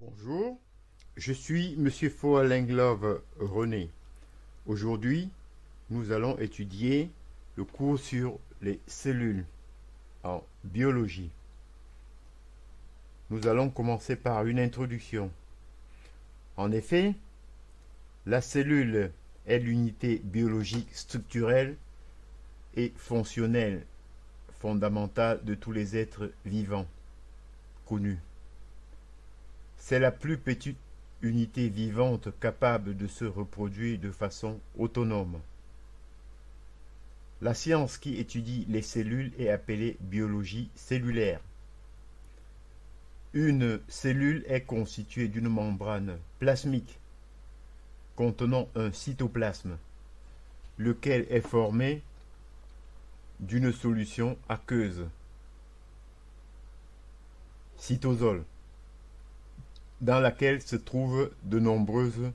Bonjour, je suis Monsieur Foallenglove René. Aujourd'hui, nous allons étudier le cours sur les cellules en biologie. Nous allons commencer par une introduction. En effet, la cellule est l'unité biologique structurelle et fonctionnelle fondamentale de tous les êtres vivants connus. C'est la plus petite unité vivante capable de se reproduire de façon autonome. La science qui étudie les cellules est appelée biologie cellulaire. Une cellule est constituée d'une membrane plasmique contenant un cytoplasme, lequel est formé d'une solution aqueuse, cytosol, dans laquelle se trouvent de nombreuses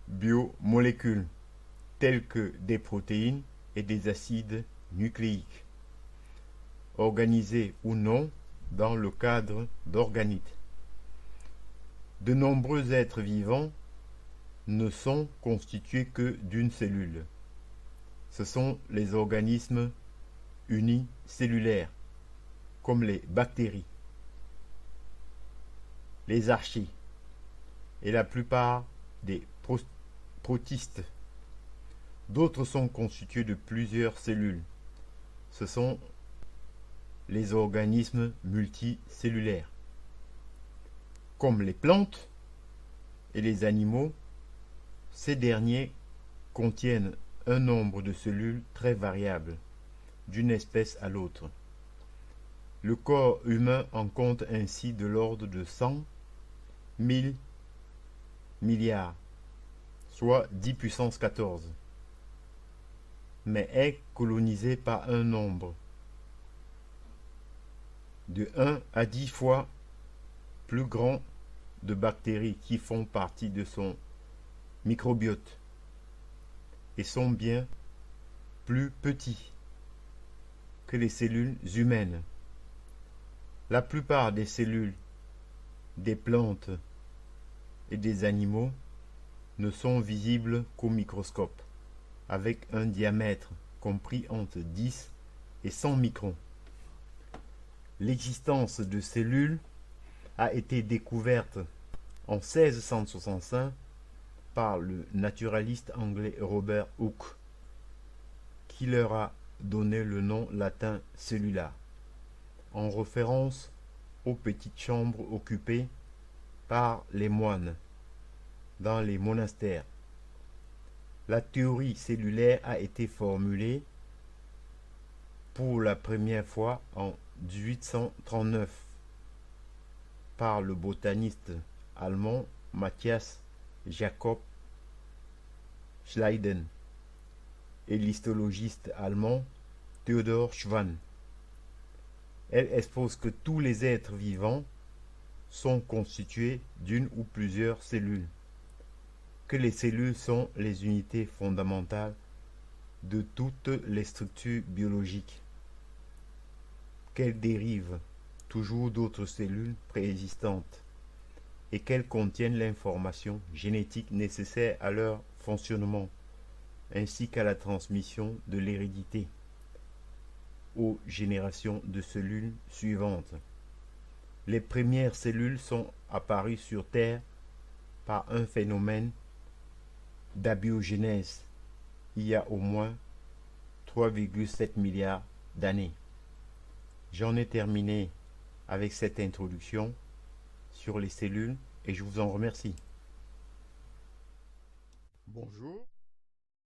biomolécules, telles que des protéines et des acides nucléiques, organisées ou non dans le cadre d'organites. De nombreux êtres vivants ne sont constitués que d'une cellule. Ce sont les organismes unicellulaires, comme les bactéries, les archées et la plupart des protistes. D'autres sont constitués de plusieurs cellules. Ce sont les organismes multicellulaires. Comme les plantes et les animaux, ces derniers contiennent un nombre de cellules très variable d'une espèce à l'autre. Le corps humain en compte ainsi de l'ordre de 100 000 milliards, soit 10 puissance 14, mais est colonisé par un nombre de 1 à 10 fois plus grand de bactéries qui font partie de son microbiote et sont bien plus petits que les cellules humaines. La plupart des cellules des plantes et des animaux ne sont visibles qu'au microscope, avec un diamètre compris entre 10 et 100 microns. L'existence de cellules a été découverte en 1665 par le naturaliste anglais Robert Hooke, qui leur a donné le nom latin cellula, en référence aux petites chambres occupées par les moines dans les monastères. La théorie cellulaire a été formulée pour la première fois en 1839 par le botaniste allemand Matthias Jakob Schleiden et l'histologiste allemand Theodor Schwann. Elle expose que tous les êtres vivants sont constitués d'une ou plusieurs cellules, que les cellules sont les unités fondamentales de toutes les structures biologiques, qu'elles dérivent toujours d'autres cellules préexistantes et qu'elles contiennent l'information génétique nécessaire à leur fonctionnement, ainsi qu'à la transmission de l'hérédité aux générations de cellules suivantes. Les premières cellules sont apparues sur Terre par un phénomène d'abiogénèse il y a au moins 3,7 milliards d'années. J'en ai terminé avec cette introduction sur les cellules et je vous en remercie. Bonjour.